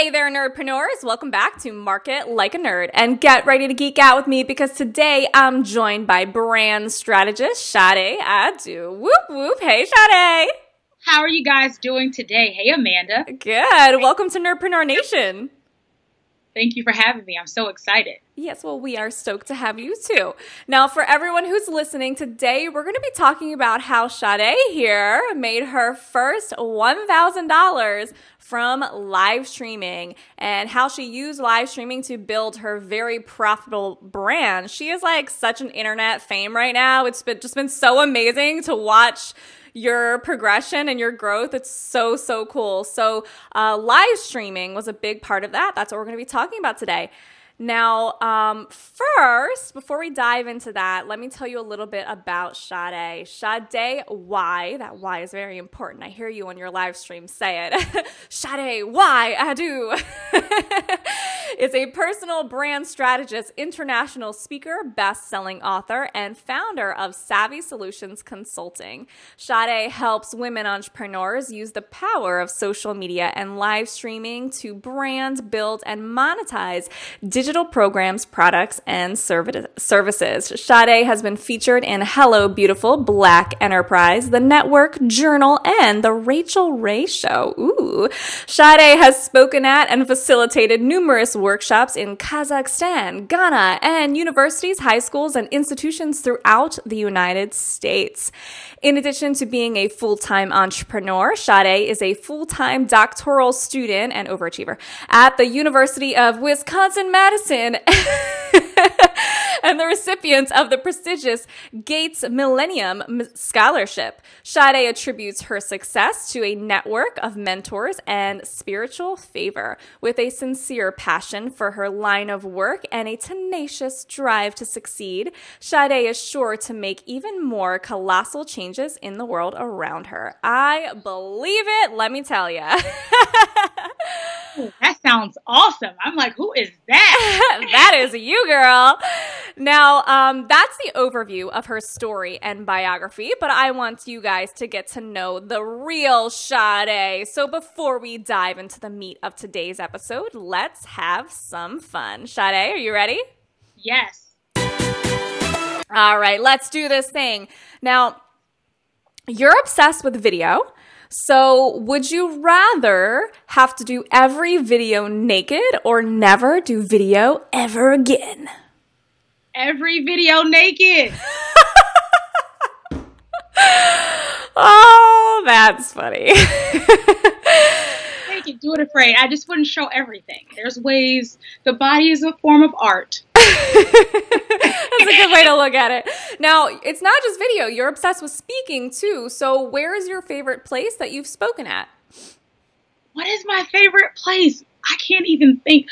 Hey there, nerdpreneurs. Welcome back to Market Like a Nerd. And get ready to geek out with me because today I'm joined by brand strategist Shadé Adu. Whoop, whoop. Hey, Shadé. How are you guys doing today? Hey, Amanda. Good. Welcome to Nerdpreneur Nation. Thank you for having me. I'm so excited. Yes, well, we are stoked to have you too. Now, for everyone who's listening, today we're going to be talking about how Shadé here made her first $1,000 from live streaming and how she used live streaming to build her very profitable brand. She is like such an internet fame right now. It's just been so amazing to watch your progression and your growth. It's so, so cool. So live streaming was a big part of that. That's what we're going to be talking about today. Now, first, before we dive into that, let me tell you a little bit about Shadé. Shadé Y, that Y is very important. I hear you on your live stream say it. Shadé Y, I do. Is a personal brand strategist, international speaker, best-selling author, and founder of Savvy Solutions Consulting. Shadé helps women entrepreneurs use the power of social media and live streaming to brand, build, and monetize digital programs, products, and services. Shadé has been featured in Hello Beautiful, Black Enterprise, The Network, Journal, and The Rachel Ray Show. Ooh. Shadé has spoken at and facilitated numerous workshops in Kazakhstan, Ghana, and universities, high schools, and institutions throughout the United States. In addition to being a full-time entrepreneur, Shadé is a full-time doctoral student and overachiever at the University of Wisconsin-Madison and the recipient of the prestigious Gates Millennium Scholarship. Shadé attributes her success to a network of mentors and spiritual favor. With a sincere passion for her line of work and a tenacious drive to succeed, Shadé is sure to make even more colossal changes in the world around her. I believe it, let me tell you. That sounds awesome. I'm like, who is that? That is you, girl. Now, that's the overview of her story and biography, but I want you guys to get to know the real Shadé. So before we dive into the meat of today's episode, let's have some fun. Shadé, are you ready? Yes. All right, let's do this thing. Now, you're obsessed with video. So would you rather have to do every video naked or never do video ever again? Every video naked. Oh, that's funny. Naked, do it afraid. I just wouldn't show everything. There's ways. The body is a form of art. That's a good way to look at it. Now, it's not just video. You're obsessed with speaking, too. So where is your favorite place that you've spoken at? What is my favorite place? I can't even think.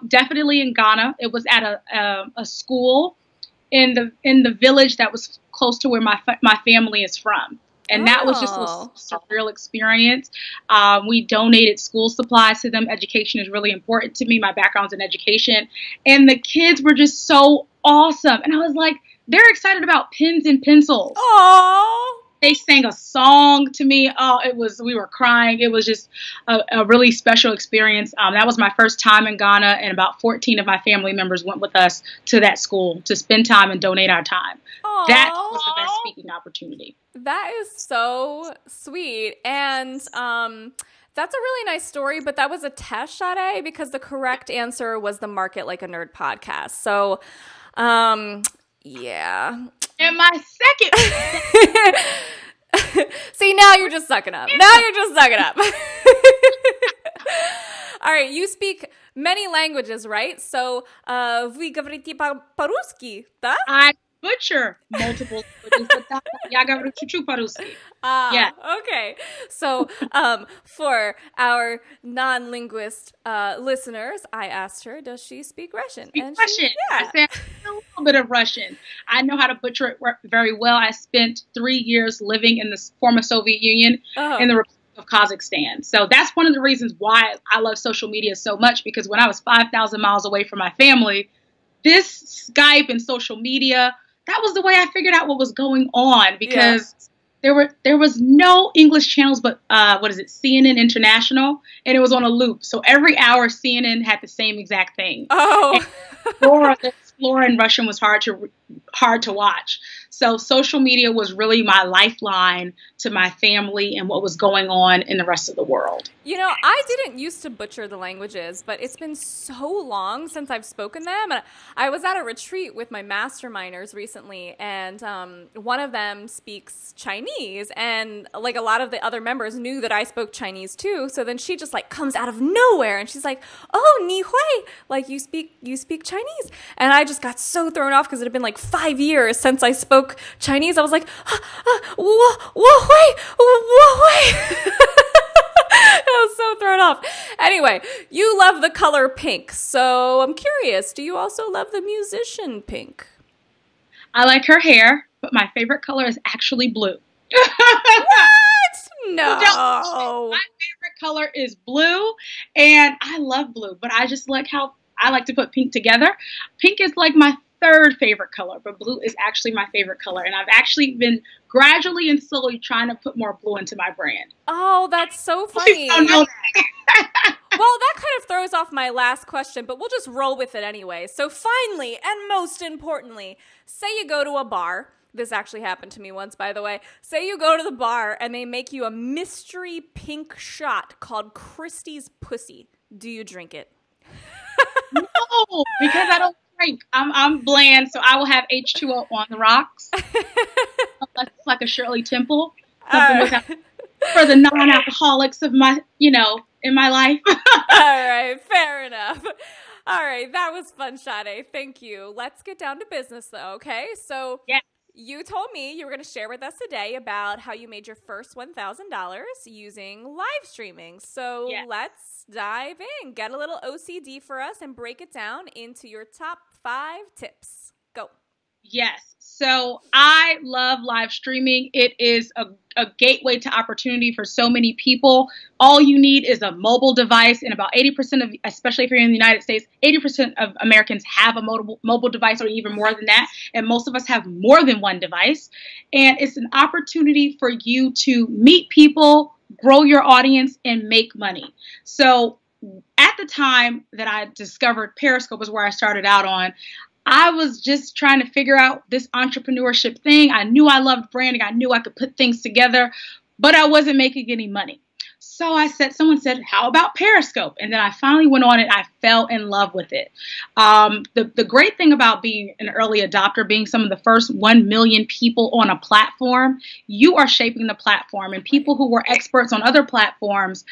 Definitely in Ghana. It was at a school in the village that was close to where my family is from. And that was just a surreal experience. We donated school supplies to them. Education is really important to me. My background's in education. And the kids were just so awesome. And I was like, they're excited about pens and pencils. Aww. They sang a song to me. Oh, we were crying. It was just a really special experience. That was my first time in Ghana, and about 14 of my family members went with us to that school to spend time and donate our time. Aww. That was the best speaking opportunity. That is so sweet. And that's a really nice story, but that was a test, Shadé, because the correct answer was the Market Like a Nerd podcast. So, yeah. And my second. See, now you're just sucking up. Now you're just sucking up. All right, you speak many languages, right? So, вы говорите по-русски, да? I butcher multiple languages, but я говорю чуть-чуть по-русски. Yeah. Okay. So, for our non-linguist listeners, I asked her, does she speak Russian? Russian. I said a little bit of Russian. I know how to butcher it very well. I spent 3 years living in the former Soviet Union in the Republic of Kazakhstan. So that's one of the reasons why I love social media so much, because when I was 5,000 miles away from my family, this Skype and social media, that was the way I figured out what was going on, because there was no English channels, but what is it, CNN International, and it was on a loop. So every hour CNN had the same exact thing. Oh. The Explorer in Russian was hard to watch. So social media was really my lifeline to my family and what was going on in the rest of the world. You know, I didn't used to butcher the languages, but it's been so long since I've spoken them. And I was at a retreat with my masterminders recently, and one of them speaks Chinese, and like a lot of the other members knew that I spoke Chinese too. So then she just like comes out of nowhere and she's like, "Oh, ni hui," like you speak Chinese. And I just got so thrown off because it had been like 5 years since I spoke Chinese. I was like, wo hui. I was so thrown off. Anyway, you love the color pink. So I'm curious, do you also love the musician Pink? I like her hair, but my favorite color is actually blue. What? No. My favorite color is blue, and I love blue, but I just like how I like to put pink together. Pink is like my third favorite color, but blue is actually my favorite color. And I've actually been gradually and slowly trying to put more blue into my brand. Oh, that's so funny. Don't know that. Well, that kind of throws off my last question, but we'll just roll with it anyway. So finally, and most importantly, say you go to a bar. This actually happened to me once, by the way. Say you go to the bar and they make you a mystery pink shot called Christie's Pussy. Do you drink it? No, because I don't drink. I'm bland, so I will have H2O on the rocks. Unless it's like a Shirley Temple. For the non-alcoholics of my, in my life. All right, fair enough. All right, that was fun, Shadé. Thank you. Let's get down to business, though, okay? So you told me you were going to share with us today about how you made your first $1,000 using live streaming. So let's dive in. Get a little OCD for us and break it down into your top 5 tips. Go. Yes. So I love live streaming. It is a gateway to opportunity for so many people. All you need is a mobile device, and about 80% of, especially if you're in the United States, 80% of Americans have a mobile device, or even more than that. And most of us have more than one device. And it's an opportunity for you to meet people, grow your audience, and make money. So at the time that I discovered Periscope was where I started out on, I was just trying to figure out this entrepreneurship thing. I knew I loved branding. I knew I could put things together, but I wasn't making any money. So someone said, how about Periscope? And then I finally went on it. I fell in love with it. The great thing about being an early adopter, being some of the first 1 million people on a platform, you are shaping the platform. And people who were experts on other platforms,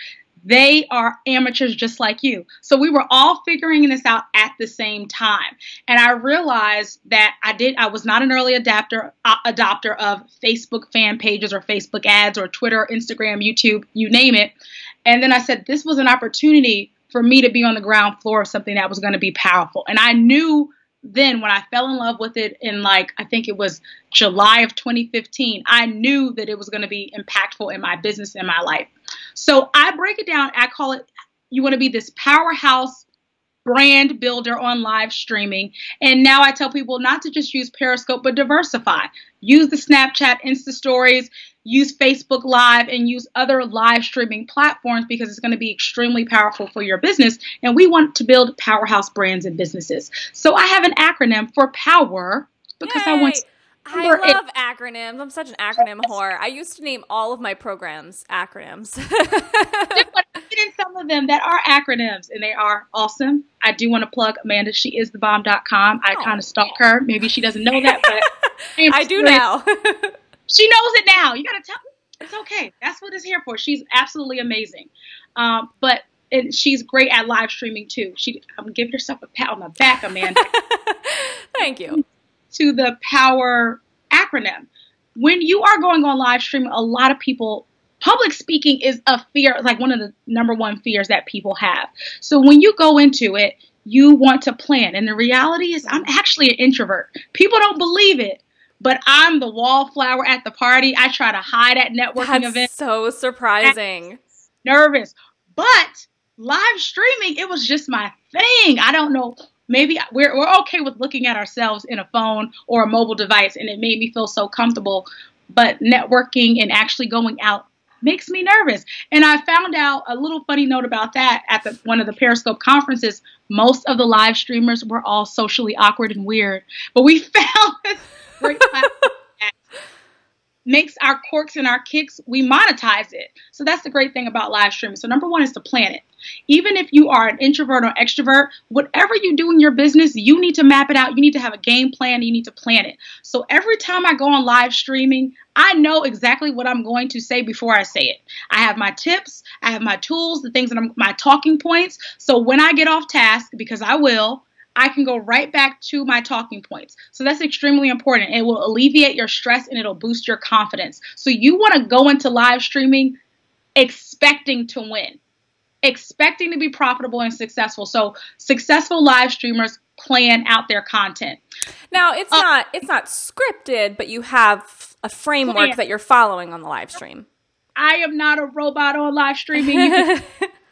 they are amateurs just like you. So we were all figuring this out at the same time. And I realized that I was not an early adopter of Facebook fan pages or Facebook ads or Twitter, Instagram, YouTube, you name it. And then I said, this was an opportunity for me to be on the ground floor of something that was going to be powerful. And I knew then when I fell in love with it in I think it was July of 2015, I knew that it was going to be impactful in my business and my life. So I break it down. I call it, you want to be this powerhouse brand builder on live streaming. And now I tell people not to just use Periscope, but diversify. Use the Snapchat, Insta Stories, use Facebook Live, and use other live streaming platforms because it's going to be extremely powerful for your business. And we want to build powerhouse brands and businesses. So I have an acronym for POWER because Yay! I want to. I love acronyms. I'm such an acronym whore. I used to name all of my programs acronyms. In some of them that are acronyms, and they are awesome. I do want to plug Amanda. She is thebomb.com. I kind of stalk her. Maybe she doesn't know that, but I do now. She knows it now. You got to tell. It's okay. That's what it's here for. She's absolutely amazing. But she's great at live streaming too. Give yourself a pat on the back, Amanda. Thank you. To the POWER acronym. When you are going on live streaming, a lot of people, public speaking is a fear, like one of the number one fears that people have. So when you go into it, you want to plan. And the reality is I'm actually an introvert. People don't believe it, but I'm the wallflower at the party. I try to hide at networking events. That's so surprising. Nervous. But live streaming, it was just my thing. I don't know. Maybe we're okay with looking at ourselves in a phone or a mobile device, and it made me feel so comfortable. but networking and actually going out makes me nervous. And I found out a little funny note about that at one of the Periscope conferences. Most of the live streamers were all socially awkward and weird, but we found this great platform that makes our quirks and our kicks, we monetize it. So that's the great thing about live streaming. So number one is to plan it. Even if you are an introvert or extrovert, whatever you do in your business, you need to map it out. You need to have a game plan. You need to plan it. So every time I go on live streaming, I know exactly what I'm going to say before I say it. I have my tips. I have my tools, the things that my talking points. So when I get off task, because I will, I can go right back to my talking points. So that's extremely important. It will alleviate your stress and it'll boost your confidence. So you want to go into live streaming expecting to win, expecting to be profitable and successful. So successful live streamers plan out their content. Now, it's not scripted, but you have a framework that you're following on the live stream. I am not a robot on live streaming. You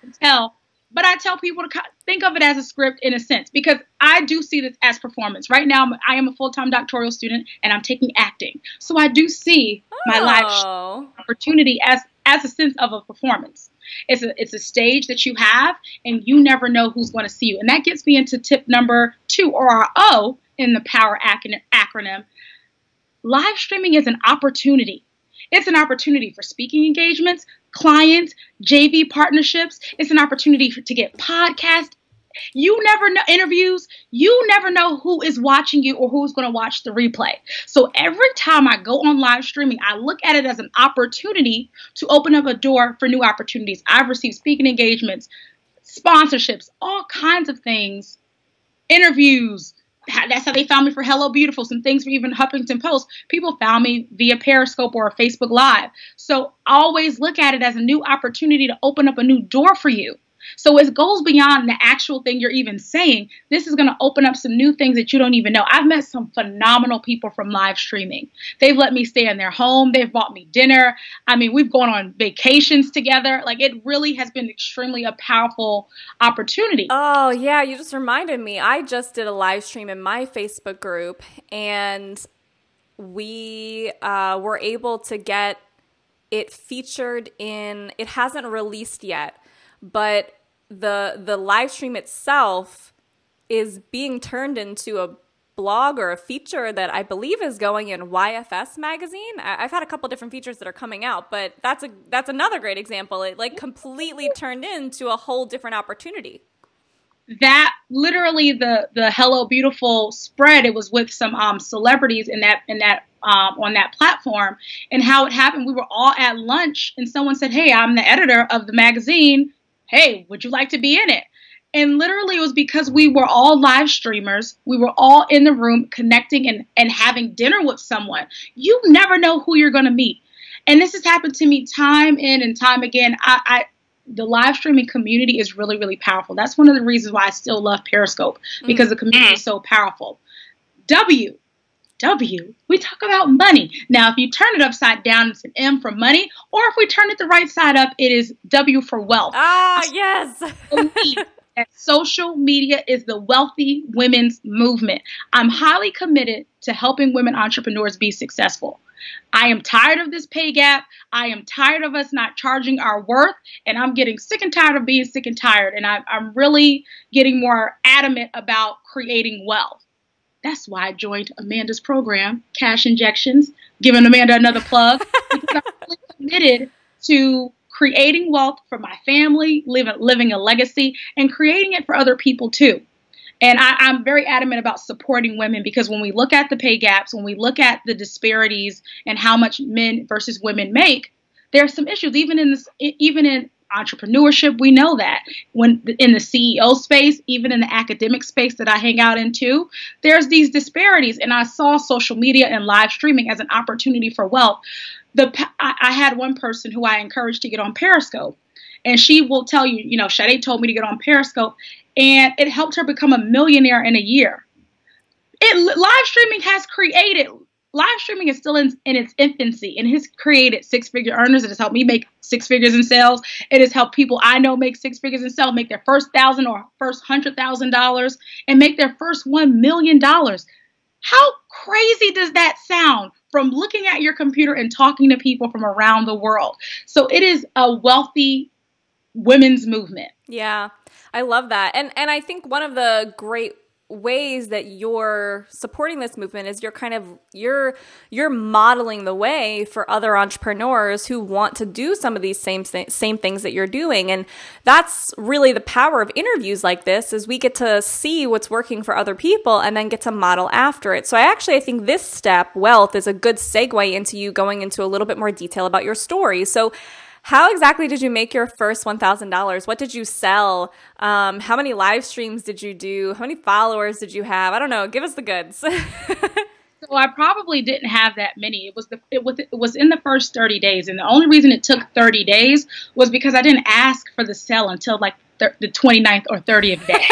can tell. But I tell people to think of it as a script in a sense, because I do see this as performance. Right now, I am a full-time doctoral student, and I'm taking acting. So I do see my live opportunity as a sense of a performance. It's a stage that you have, and you never know who's going to see you. And that gets me into tip number 2, or our O in the POWER acronym. Live streaming is an opportunity. It's an opportunity for speaking engagements, clients, JV partnerships. It's an opportunity to get podcasts. You never know, interviews. You never know who is watching you or who's going to watch the replay. So every time I go on live streaming, I look at it as an opportunity to open up a door for new opportunities. I've received speaking engagements, sponsorships, all kinds of things, interviews. That's how they found me for Hello Beautiful, some things for even Huffington Post. People found me via Periscope or Facebook Live. So always look at it as a new opportunity to open up a new door for you. So it goes beyond the actual thing you're even saying. This is going to open up some new things that you don't even know. I've met some phenomenal people from live streaming. They've let me stay in their home. They've bought me dinner. I mean, we've gone on vacations together. Like, it really has been extremely a powerful opportunity. Oh, yeah. You just reminded me. I just did a live stream in my Facebook group, and we were able to get it featured in, it hasn't released yet, but the live stream itself is being turned into a blog or a feature that I believe is going in YFS magazine. I've had a couple different features that are coming out, but that's another great example. It like completely turned into a whole different opportunity. That literally the Hello Beautiful spread, it was with some celebrities in that on that platform. And how it happened, we were all at lunch and someone said, "Hey, I'm the editor of the magazine. Hey, would you like to be in it?" And literally it was because we were all live streamers. We were all in the room connecting and having dinner with someone. You never know who you're going to meet. And this has happened to me time in and time again. The live streaming community is really, really powerful. That's one of the reasons why I still love Periscope, because the community is so powerful. W, we talk about money. Now, if you turn it upside down, it's an M for money. Or if we turn it the right side up, it is W for wealth. Ah, yes. That social media is the wealthy women's movement. I'm highly committed to helping women entrepreneurs be successful. I am tired of this pay gap. I am tired of us not charging our worth. And I'm getting sick and tired of being sick and tired. And I'm really getting more adamant about creating wealth. That's why I joined Amanda's program, Cash Injections, giving Amanda another plug, because I'm really committed to creating wealth for my family, living a legacy, and creating it for other people too. And I'm very adamant about supporting women, because when we look at the pay gaps, when we look at the disparities and how much men versus women make, there are some issues. Even in entrepreneurship, we know that. When in the CEO space, even in the academic space that I hang out in too, there's these disparities. And I saw social media and live streaming as an opportunity for wealth. I had one person who I encouraged to get on Periscope, and she will tell you, Shadé told me to get on Periscope, and it helped her become a millionaire in a year. Live streaming is still in its infancy, and has created six-figure earners. It has helped me make six figures in sales. It has helped people I know make six figures in sales, make their first $1,000 or first $100,000, and make their first $1 million. How crazy does that sound? from looking at your computer and talking to people from around the world. So it is a wealthy women's movement. Yeah, I love that. And I think one of the great ways that you're supporting this movement is you're modeling the way for other entrepreneurs who want to do some of these same things that you're doing. And that's really the power of interviews like this, is we get to see what's working for other people and then get to model after it. So I think this step, wealth, is a good segue into you going into a little bit more detail about your story. So how exactly did you make your first $1,000? What did you sell? How many live streams did you do? How many followers did you have? I don't know. Give us the goods. So I probably didn't have that many. It was in the first 30 days. And the only reason it took 30 days was because I didn't ask for the sale until like the 29th or 30th day.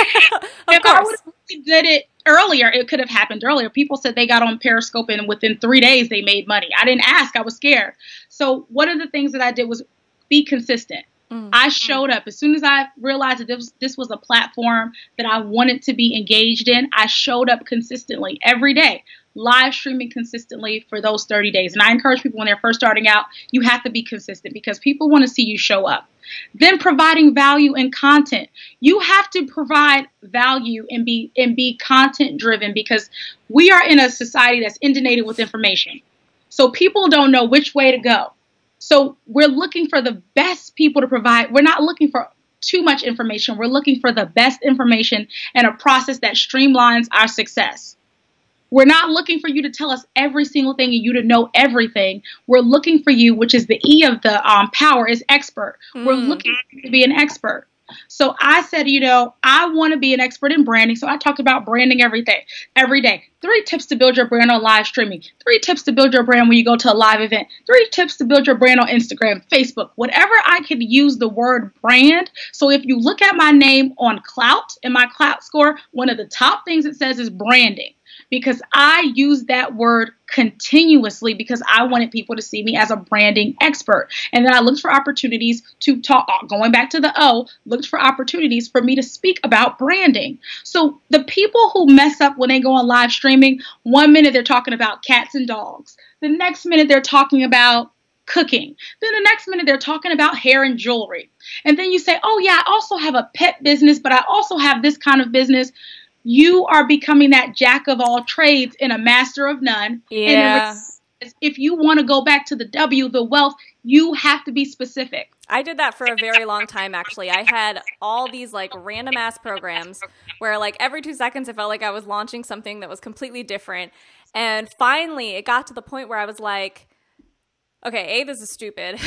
If I would have did it earlier, it could have happened earlier. People said they got on Periscope and within 3 days they made money. I didn't ask. I was scared. So one of the things that I did was be consistent. I showed up. As soon as I realized that this was a platform that I wanted to be engaged in, I showed up consistently every day, live streaming consistently for those 30 days. And I encourage people when they're first starting out, you have to be consistent because people want to see you show up. Then providing value and content. You have to provide value and be content driven, because we are in a society that's inundated with information. So people don't know which way to go. So we're looking for the best people to provide. We're not looking for too much information. We're looking for the best information and a process that streamlines our success. We're not looking for you to tell us every single thing and you to know everything. We're looking for you, which is the E of the power, is expert. We're looking for you to be an expert. So I said, I want to be an expert in branding. So I talked about branding every day. 3 tips to build your brand on live streaming. 3 tips to build your brand when you go to a live event. 3 tips to build your brand on Instagram, Facebook, whatever I could use the word brand. So if you look at my name on Clout and my Clout score, one of the top things it says is branding. Because I use that word continuously because I wanted people to see me as a branding expert. And then I looked for opportunities to talk, going back to the O, looked for opportunities for me to speak about branding. So the people who mess up when they go on live streaming, 1 minute they're talking about cats and dogs. The next minute they're talking about cooking. Then the next minute they're talking about hair and jewelry. And then you say, oh yeah, I also have a pet business, but I also have this kind of business. You are becoming that jack of all trades and a master of none. Yeah. And if you want to go back to the W, the wealth, you have to be specific. I did that for a very long time, actually. I had all these like random ass programs where like every 2 seconds it felt like I was launching something that was completely different. And finally it got to the point where I was like, okay, A, this is stupid.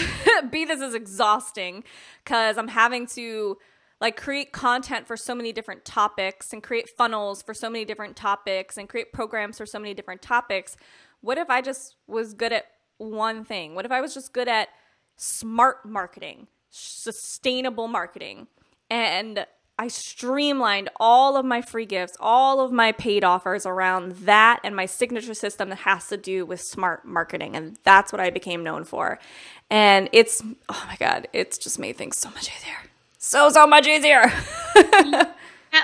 B, this is exhausting because I'm having to like create content for so many different topics and create funnels for so many different topics and create programs for so many different topics. What if I just was good at one thing? What if I was just good at smart marketing, sustainable marketing? And I streamlined all of my free gifts, all of my paid offers around that and my signature system that has to do with smart marketing. And that's what I became known for. And it's, oh my God, it's just made things so much easier. So much easier. That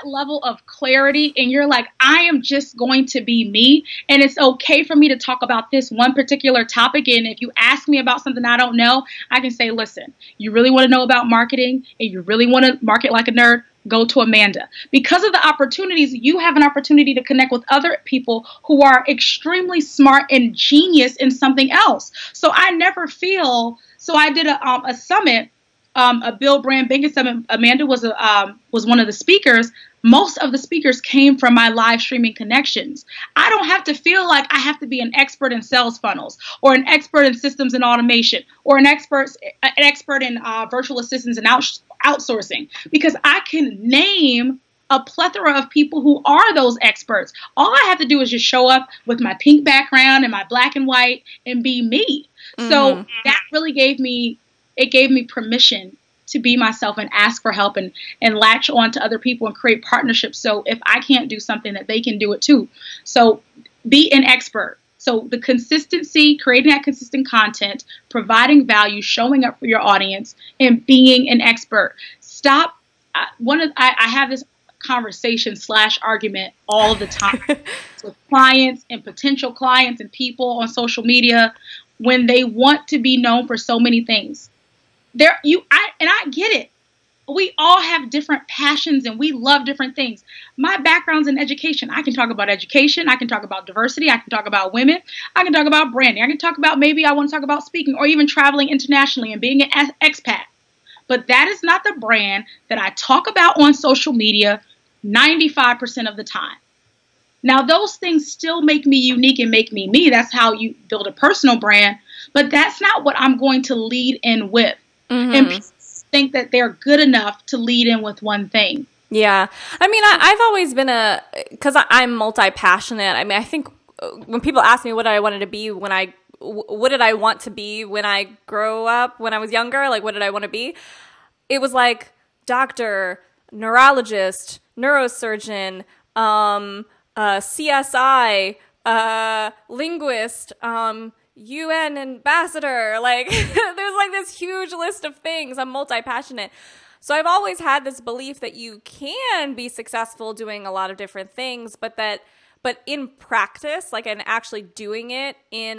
level of clarity, and you're like, I am just going to be me, and it's okay for me to talk about this one particular topic. And if you ask me about something I don't know, I can say, listen, you really want to know about marketing and you really want to market like a nerd, go to Amanda. Because of the opportunities, you have an opportunity to connect with other people who are extremely smart and genius in something else. So I never feel, so I did a summit, a Build Brand Bingo Summit. Amanda was one of the speakers. Most of the speakers came from my live streaming connections. I don't have to feel like I have to be an expert in sales funnels or an expert in systems and automation or an expert in virtual assistants and outsourcing, because I can name a plethora of people who are those experts. All I have to do is just show up with my pink background and my black and white and be me. So that really gave me permission to be myself and ask for help and latch on to other people and create partnerships. So if I can't do something, that they can do it too. So be an expert. So the consistency, creating that consistent content, providing value, showing up for your audience, and being an expert. Stop. I have this conversation / argument all the time with clients and potential clients and people on social media when they want to be known for so many things. I get it. We all have different passions and we love different things. My background's in education. I can talk about education. I can talk about diversity. I can talk about women. I can talk about branding. I can talk about, maybe I want to talk about speaking or even traveling internationally and being an expat. But that is not the brand that I talk about on social media 95% of the time. Now, those things still make me unique and make me me. That's how you build a personal brand. But that's not what I'm going to lead in with. Mm-hmm. And people think that they're good enough to lead in with one thing. Yeah. I mean, I've always been because I'm multi-passionate. I mean, I think when people ask me what I wanted to be what did I want to be when I grow up, when I was younger? Like, what did I want to be? It was like doctor, neurologist, neurosurgeon, CSI, linguist, UN ambassador. Like, there's like this huge list of things. I'm multi-passionate. So I've always had this belief that you can be successful doing a lot of different things, but in practice, like, and actually doing it in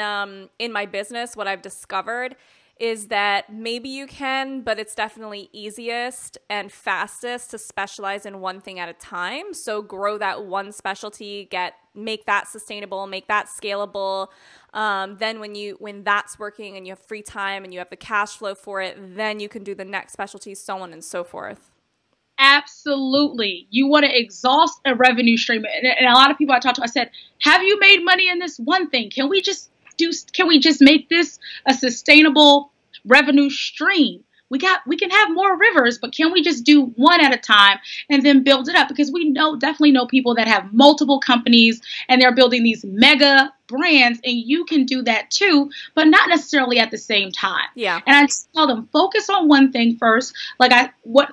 my business, what I've discovered is that maybe you can, but it's definitely easiest and fastest to specialize in one thing at a time. So grow that one specialty, make that sustainable, make that scalable. Then when that's working and you have free time and you have the cash flow for it, then you can do the next specialty, so on and so forth. Absolutely. You want to exhaust a revenue stream. And a lot of people I talked to, I said, have you made money in this one thing? Can we just make this a sustainable revenue stream? We can have more rivers, but can we just do one at a time and then build it up? Because we definitely know people that have multiple companies and they're building these mega brands, and you can do that too, but not necessarily at the same time. Yeah. And I just tell them, focus on one thing first.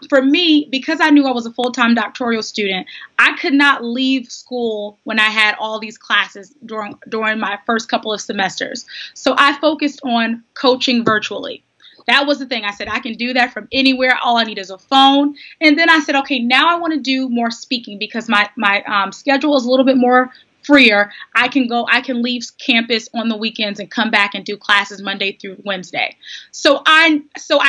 For me, because I knew I was a full-time doctoral student, I could not leave school when I had all these classes during my first couple of semesters. So I focused on coaching virtually. That was the thing. I said, I can do that from anywhere. All I need is a phone. And then I said, okay, now I want to do more speaking because my schedule is a little bit more freer. I can leave campus on the weekends and come back and do classes Monday through Wednesday. So I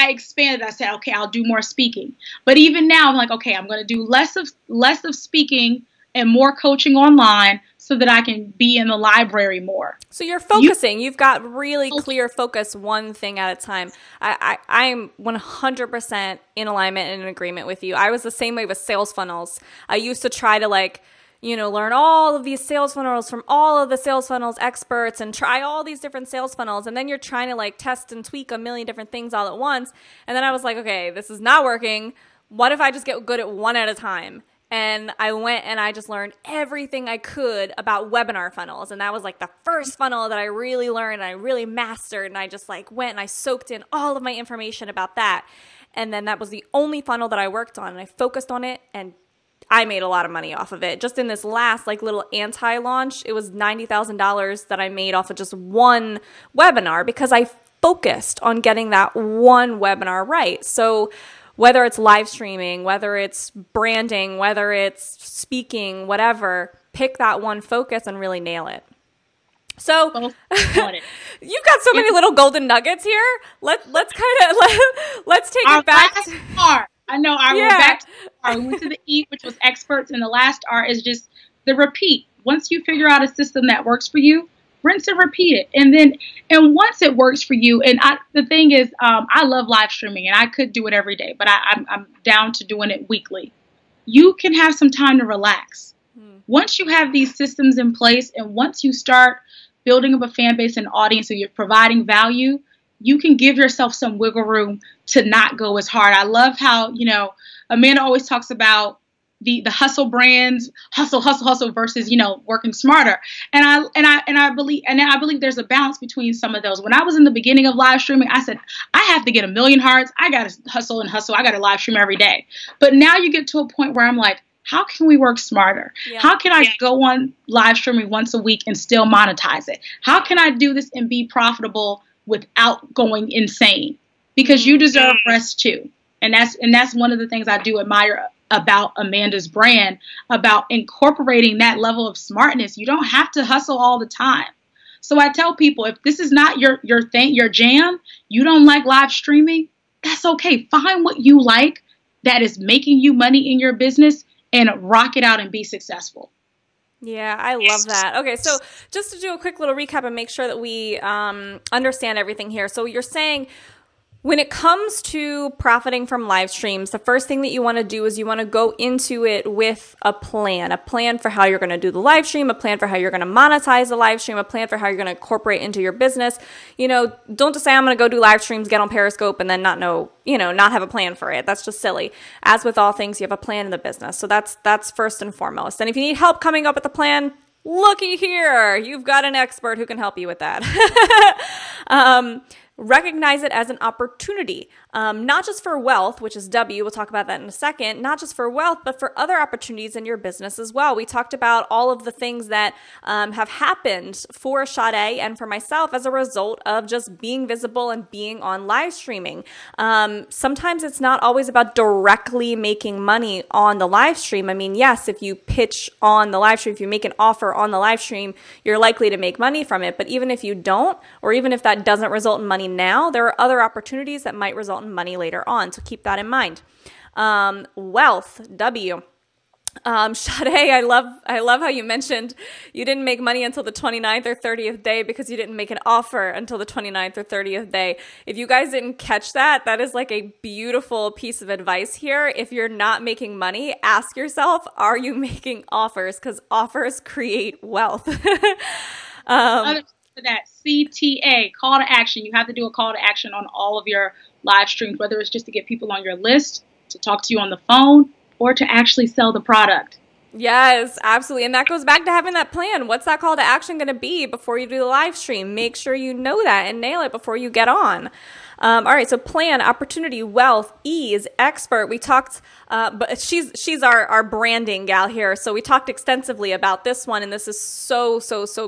expanded. I said, okay, I'll do more speaking. But even now I'm like, okay, I'm going to do less of speaking and more coaching online so that I can be in the library more. So you're focusing. You've got really clear focus, one thing at a time. I'm 100% in alignment and in agreement with you. I was the same way with sales funnels. I used to try to learn all of these sales funnels from all of the sales funnels experts and try all these different sales funnels. And then you're trying to test and tweak a million different things all at once. And then I was like, okay, this is not working. What if I just get good at one at a time? And I went and I just learned everything I could about webinar funnels. And that was the first funnel that I really learned and I really mastered. And I just went and I soaked in all of my information about that. And then that was the only funnel that I worked on. And I focused on it and I made a lot of money off of it. Just in this last little anti-launch, it was $90,000 that I made off of just one webinar because I focused on getting that one webinar right. So whether it's live streaming, whether it's branding, whether it's speaking, whatever, pick that one focus and really nail it. So you've got so many little golden nuggets here. Let's take it back. R. I know. I went back to R. We went to the E, which was experts, and the last R is just the repeat. Once you figure out a system that works for you, rinse and repeat it. And once it works for you, the thing is, I love live streaming and I could do it every day, but I'm down to doing it weekly. You can have some time to relax. Once you have these systems in place and once you start building up a fan base and audience and you're providing value, you can give yourself some wiggle room to not go as hard. I love how, Amanda always talks about the hustle brands, hustle versus, working smarter. And I believe there's a balance between some of those. When I was in the beginning of live streaming, I said, I have to get 1 million hearts. I got to hustle. I got to live stream every day. But now you get to a point where I'm like, how can we work smarter? Yeah. How can I go on live streaming once a week and still monetize it? How can I do this and be profitable without going insane? Because you deserve rest too. And that's one of the things I do admire about Amanda's brand, about incorporating that level of smartness. You don't have to hustle all the time. So I tell people, if this is not your thing, your jam, you don't like live streaming, that's okay. Find what you like that is making you money in your business and rock it out and be successful. Yeah, I love that. Okay, so just to do a quick little recap and make sure that we understand everything here. So you're saying when it comes to profiting from live streams, the first thing that you want to do is you want to go into it with a plan for how you're going to do the live stream, a plan for how you're going to monetize the live stream, a plan for how you're going to incorporate into your business. You know, don't just say I'm going to go do live streams, get on Periscope, and then not have a plan for it. That's just silly. As with all things, you have a plan in the business. So that's first and foremost. And if you need help coming up with a plan, looky here, you've got an expert who can help you with that. Recognize it as an opportunity, not just for wealth, which is W. We'll talk about that in a second. Not just for wealth, but for other opportunities in your business as well. We talked about all of the things that have happened for Shadé and for myself as a result of just being visible and being on live streaming. Sometimes it's not always about directly making money on the live stream. I mean, yes, if you pitch on the live stream, if you make an offer on the live stream, you're likely to make money from it. But even if you don't, or even if that doesn't result in money now, there are other opportunities that might result in money later on. So keep that in mind. Wealth, W. Shadé, I love how you mentioned you didn't make money until the 29th or 30th day because you didn't make an offer until the 29th or 30th day. If you guys didn't catch that, that is like a beautiful piece of advice here. If you're not making money, ask yourself, are you making offers? Because offers create wealth. For that CTA, call to action. You have to do a call to action on all of your live streams, whether it's just to get people on your list, to talk to you on the phone, or to actually sell the product. Yes, absolutely. And that goes back to having that plan. What's that call to action going to be before you do the live stream? Make sure you know that and nail it before you get on. All right, so plan, opportunity, wealth, ease, expert. We talked, but she's our branding gal here. So we talked extensively about this one, and this is so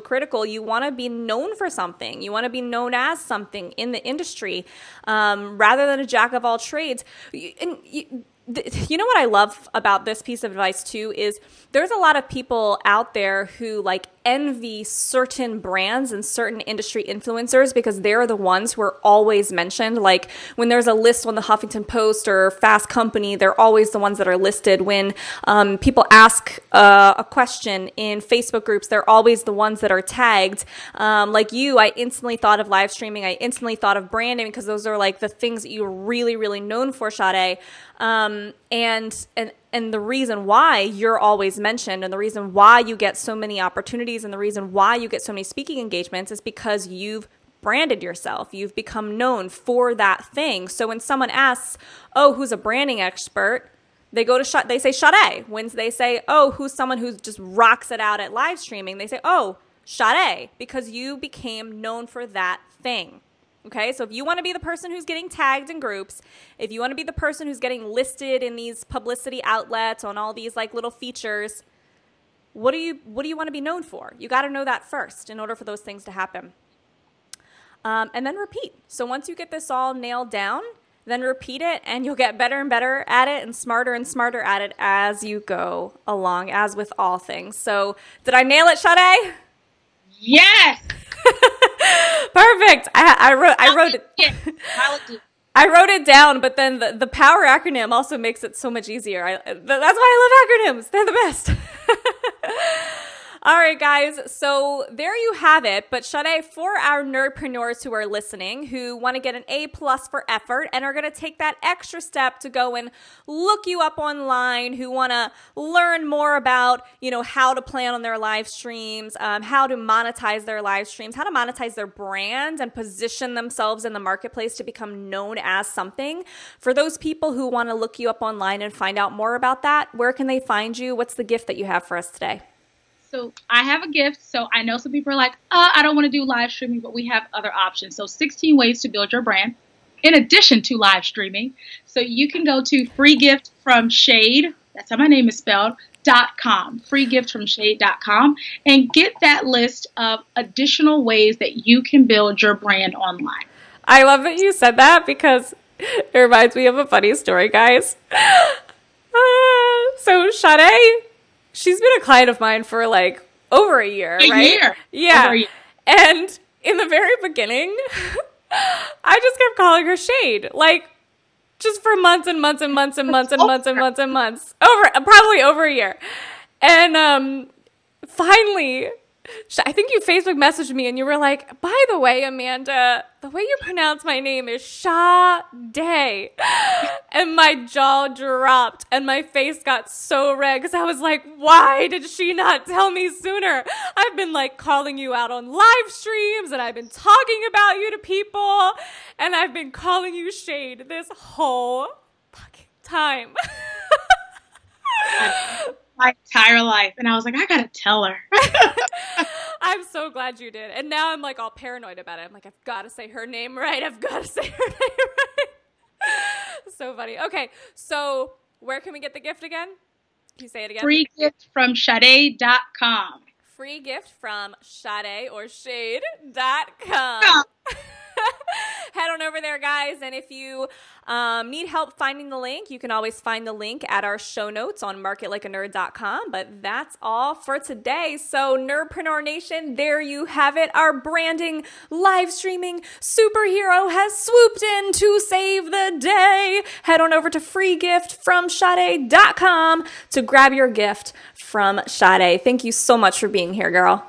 critical. You want to be known for something. You want to be known as something in the industry, rather than a jack of all trades. You know what I love about this piece of advice too is there's a lot of people out there who like envy certain brands and certain industry influencers because they're the ones who are always mentioned. Like when there's a list on the Huffington Post or Fast Company, they're always the ones that are listed. When people ask a question in Facebook groups, they're always the ones that are tagged. Like you, I instantly thought of live streaming. I instantly thought of branding because those are like the things that you're really known for, Shadé. And the reason why you're always mentioned and the reason why you get so many opportunities and the reason why you get so many speaking engagements is because you've branded yourself. You've become known for that thing. So when someone asks, oh, who's a branding expert? They go to they say Shadé. When they say, oh, who's someone who just rocks it out at live streaming? They say, oh, Shadé, because you became known for that thing. Okay, so if you want to be the person who's getting tagged in groups, if you want to be the person who's getting listed in these publicity outlets on all these like little features, what do you want to be known for? You got to know that first in order for those things to happen. And then repeat. So once you get this all nailed down, then repeat it and you'll get better and better at it and smarter at it as you go along, as with all things. So did I nail it, Shadé? Yes. Perfect. I wrote it. I wrote it down, but then the POWER acronym also makes it so much easier. That's why I love acronyms. They're the best. All right, guys. So there you have it. But Shadé, for our nerdpreneurs who are listening, who want to get an A+ for effort and are going to take that extra step to go and look you up online, who want to learn more about, how to plan on their live streams, how to monetize their live streams, how to monetize their brand and position themselves in the marketplace to become known as something. For those people who want to look you up online and find out more about that, where can they find you? What's the gift that you have for us today? So I have a gift. So I know some people are like, I don't want to do live streaming, but we have other options. So 16 ways to build your brand in addition to live streaming. So you can go to freegiftfromshade, that's how my name is spelled, .com, freegiftfromshade.com, and get that list of additional ways that you can build your brand online. I love that you said that because it reminds me of a funny story, guys. So Shadé, she's been a client of mine for like over a year, right? Year. Yeah. Over a year. And in the very beginning, I just kept calling her Shade, like just for months and months and months and months and months and months and months, probably over a year. And finally, I think you Facebook messaged me and you were like, by the way, Amanda, the way you pronounce my name is Shadé. And my jaw dropped and my face got so red because I was like, why did she not tell me sooner? I've been like calling you out on live streams and I've been talking about you to people and I've been calling you Shade this whole fucking time. My entire life. And I was like, I gotta tell her. I'm so glad you did. And now I'm like all paranoid about it. I'm like, I've got to say her name right. I've got to say her name right. So funny. Okay, so where can we get the gift again? Can you say it again? Free gift from Shadé.com. Free gift from Shadé or Shade.com. Head on over there, guys. And if you need help finding the link, you can always find the link at our show notes on marketlikeanerd.com. But that's all for today. So Nerdpreneur Nation, there you have it. Our branding, live streaming superhero has swooped in to save the day. Head on over to freegiftfromshadé.com to grab your gift from Shadé. Thank you so much for being here, girl.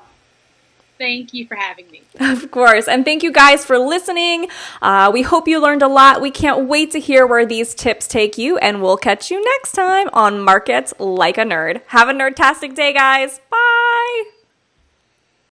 Thank you for having me. Of course. And thank you guys for listening. We hope you learned a lot. We can't wait to hear where these tips take you. And we'll catch you next time on Markets Like a Nerd. Have a nerdtastic day, guys. Bye.